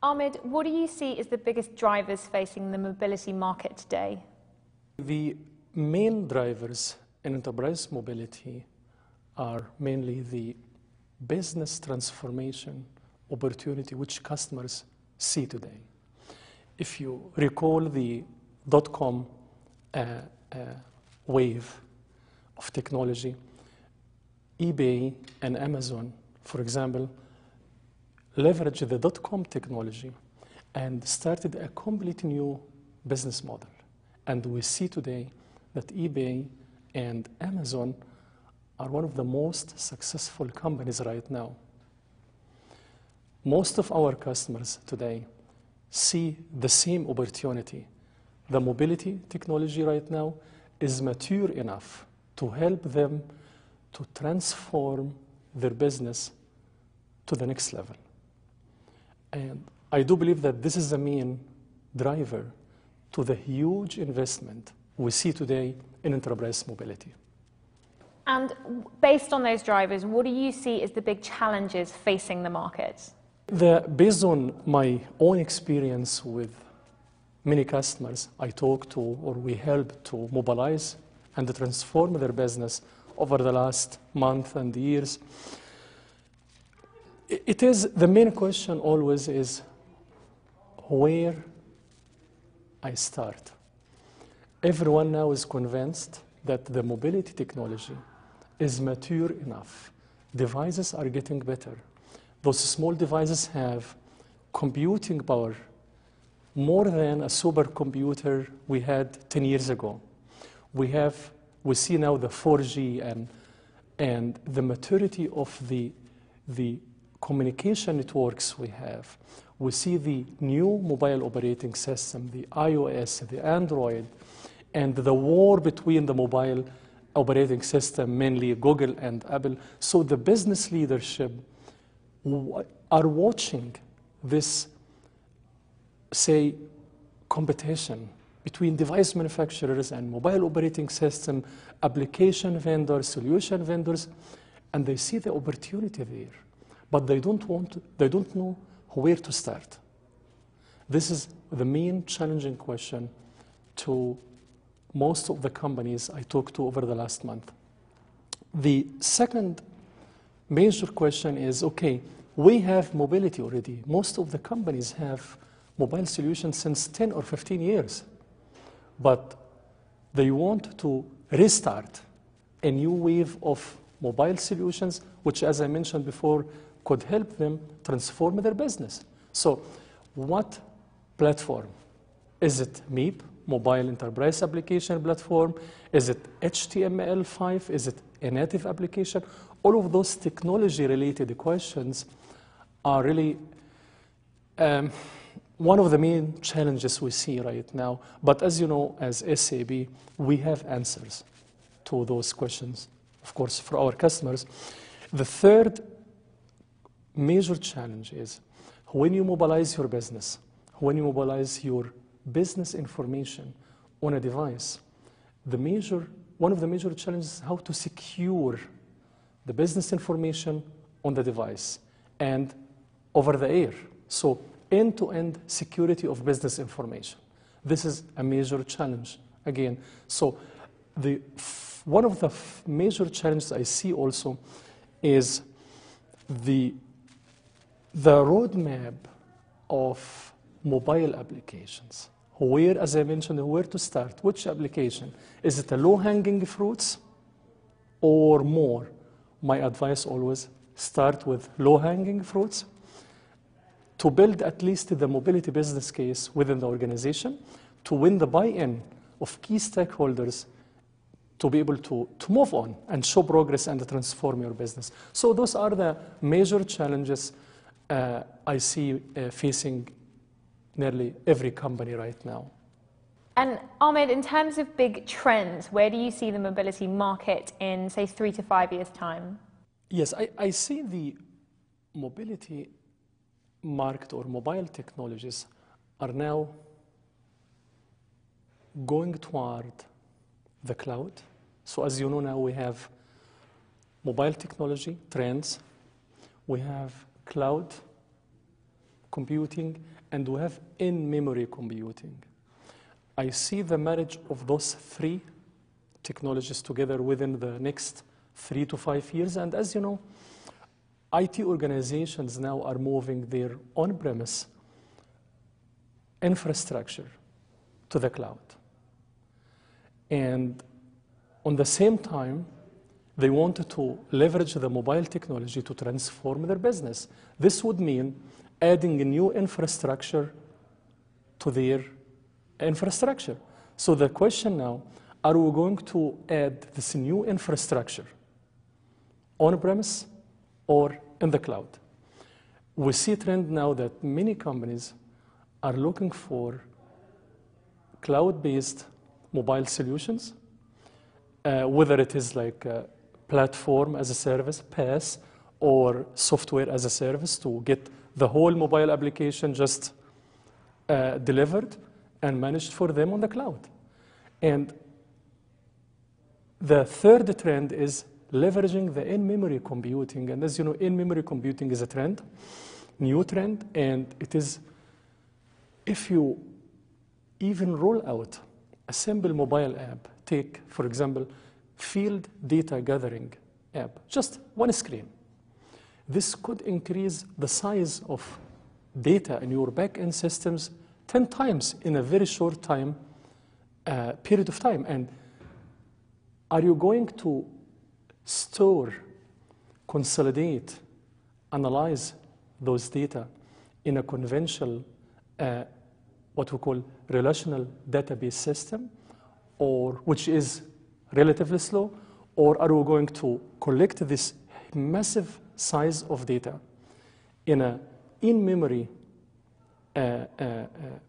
Ahmed, what do you see as the biggest drivers facing the mobility market today? The main drivers in enterprise mobility are mainly the business transformation opportunity which customers see today. If you recall the dot-com wave of technology, eBay and Amazon, for example, leveraged the dot-com technology and started a completely new business model. And we see today that eBay and Amazon are one of the most successful companies right now. Most of our customers today see the same opportunity. The mobility technology right now is mature enough to help them to transform their business to the next level. And I do believe that this is the main driver to the huge investment we see today in enterprise mobility. And based on those drivers, what do you see as the big challenges facing the market? Based on my own experience with many customers I talk to or we help to mobilize and transform their business over the last month and years, it is the main question always is where I start. Everyone now is convinced that the mobility technology is mature enough. Devices are getting better. Those small devices have computing power more than a supercomputer we had 10 years ago. We see now the 4G and the maturity of the communication networks we have. We see the new mobile operating system, the iOS, the Android, and the war between the mobile operating system, mainly Google and Apple. So the business leadership are watching this, say, competition between device manufacturers and mobile operating system, application vendors, solution vendors, and they see the opportunity there. But they don't know where to start. This is the main challenging question to most of the companies I talked to over the last month. The second major question is, okay, we have mobility already. Most of the companies have mobile solutions since 10 or 15 years, but they want to restart a new wave of mobile solutions, which, as I mentioned before, could help them transform their business. So what platform? Is it MIP, Mobile Enterprise Application Platform? Is it HTML5? Is it a native application? All of those technology-related questions are really one of the main challenges we see right now. But as you know, as SAP, we have answers to those questions, of course, for our customers. The third major challenge is when you mobilize your business, when you mobilize your business information on a device, one of the major challenges is how to secure the business information on the device and over the air. So end-to-end security of business information. This is a major challenge again. So one of the major challenges I see also is the roadmap of mobile applications. Where, as I mentioned, where to start? Which application? Is it a low-hanging fruits or more? My advice always start with low-hanging fruits to build at least the mobility business case within the organization, to win the buy-in of key stakeholders, to be able to move on and show progress and transform your business. So those are the major challenges I see facing nearly every company right now. And Ahmed, in terms of big trends, where do you see the mobility market in, say, 3 to 5 years' time? Yes, I see the mobility market or mobile technologies are now going toward the cloud. So as you know now, we have mobile technology trends, we have cloud computing, and we have in-memory computing. I see the marriage of those three technologies together within the next 3 to 5 years. And as you know, IT organizations now are moving their on-premise infrastructure to the cloud. And on the same time, they wanted to leverage the mobile technology to transform their business. This would mean adding a new infrastructure to their infrastructure. So the question now, are we going to add this new infrastructure on-premise or in the cloud? We see a trend now that many companies are looking for cloud-based mobile solutions, whether it is like platform as a service, PaaS, or software as a service to get the whole mobile application just delivered and managed for them on the cloud. And the third trend is leveraging the in-memory computing. And as you know, in-memory computing is a trend, new trend, and it is, if you even roll out a simple mobile app, take, for example, field data gathering app, just one screen. This could increase the size of data in your back-end systems 10 times in a very short time, period of time. And are you going to store, consolidate, analyze those data in a conventional, what we call relational database system, or which is relatively slow, or are we going to collect this massive size of data in a in-memory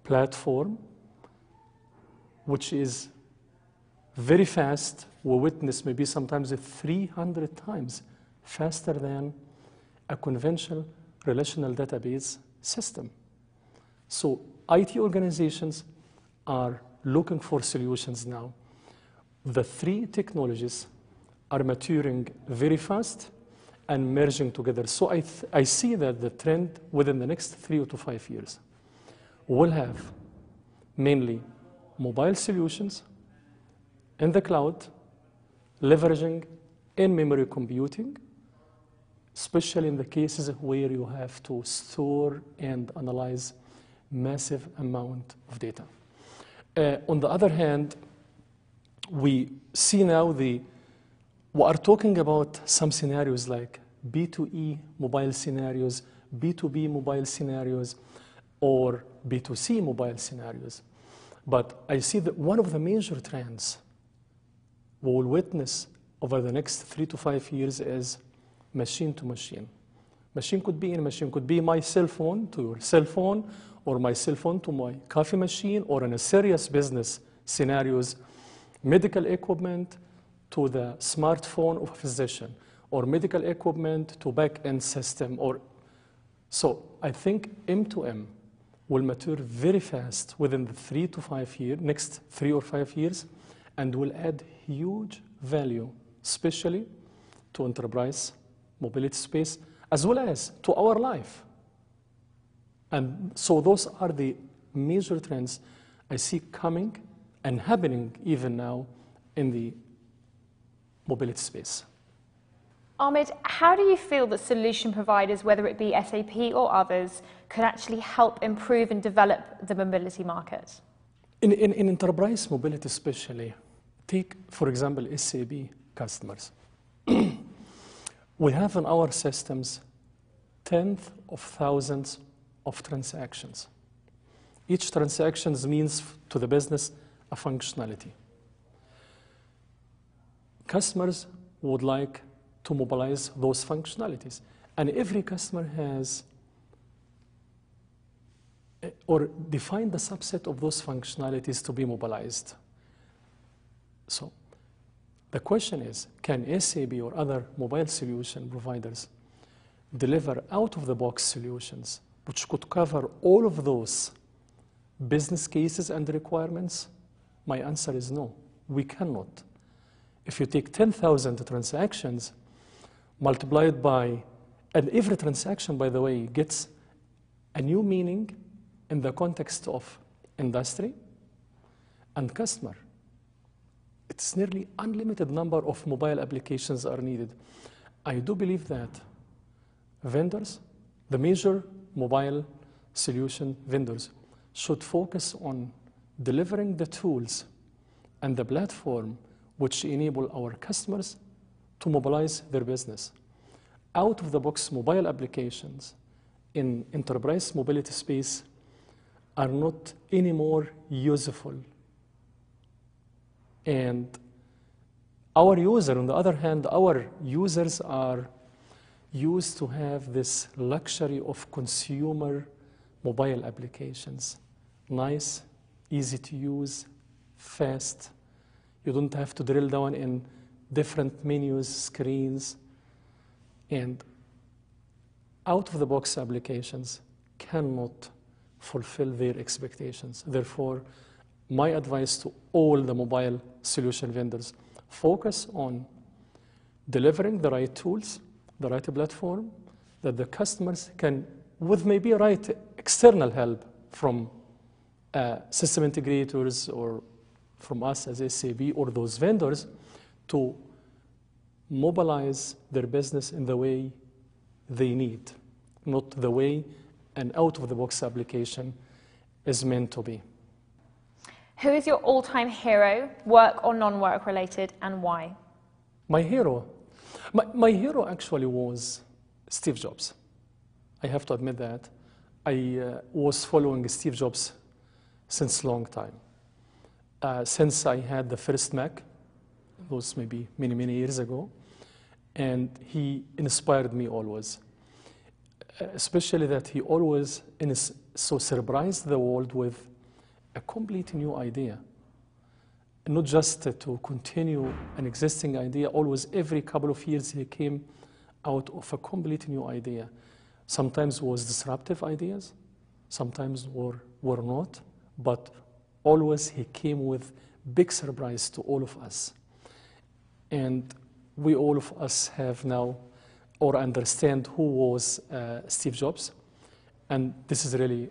platform, which is very fast? We witness maybe sometimes 300 times faster than a conventional relational database system. So IT organizations are looking for solutions now. The three technologies are maturing very fast and merging together. So I see that the trend within the next 3 to 5 years will have mainly mobile solutions in the cloud, leveraging in-memory computing, especially in the cases where you have to store and analyze massive amount of data. On the other hand, we see now we are talking about some scenarios like B2E mobile scenarios, B2B mobile scenarios, or B2C mobile scenarios. But I see that one of the major trends we will witness over the next 3 to 5 years is machine to machine. Machine could be machine, could be my cell phone to your cell phone, or my cell phone to my coffee machine, or in a serious business scenarios, medical equipment to the smartphone of a physician, or medical equipment to back-end system. So I think M2M will mature very fast within the next 3 or 5 years, and will add huge value, especially to enterprise mobility space, as well as to our life. And so those are the major trends I see coming and happening even now in the mobility space. Ahmed, how do you feel that solution providers, whether it be SAP or others, could actually help improve and develop the mobility market? In enterprise mobility especially, take, for example, SAP customers. We have in our systems tens of thousands of transactions. Each transaction means to the business a functionality. Customers would like to mobilize those functionalities, and every customer has or define the subset of those functionalities to be mobilized. So the question is, can SAP or other mobile solution providers deliver out-of-the-box solutions which could cover all of those business cases and requirements? My answer is no, we cannot. If you take 10,000 transactions multiplied by, and every transaction, by the way, gets a new meaning in the context of industry and customer. It's nearly unlimited number of mobile applications are needed. I do believe that vendors, the major mobile solution vendors, should focus on delivering the tools and the platform which enable our customers to mobilize their business. Out-of-the-box mobile applications in enterprise mobility space are not anymore useful. And our user, on the other hand, our users are used to have this luxury of consumer mobile applications. Nice, easy to use, fast. You don't have to drill down in different menus, screens, and out-of-the-box applications cannot fulfill their expectations. Therefore, my advice to all the mobile solution vendors, focus on delivering the right tools, the right platform that the customers can, with maybe right external help from system integrators or from us as SAP or those vendors, to mobilize their business in the way they need, not the way an out-of-the-box application is meant to be. Who is your all-time hero, work or non-work related, and why? My hero? My hero actually was Steve Jobs. I have to admit that. I was following Steve Jobs since a long time. Since I had the first Mac, it was maybe many, many years ago, and he inspired me always. Especially that he always so surprised the world with a complete new idea. Not just to continue an existing idea, always every couple of years he came out of a complete new idea. Sometimes was disruptive ideas, sometimes were not, but always he came with big surprise to all of us. And we all of us have now or understand who was Steve Jobs. And this is really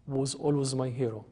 was always my hero.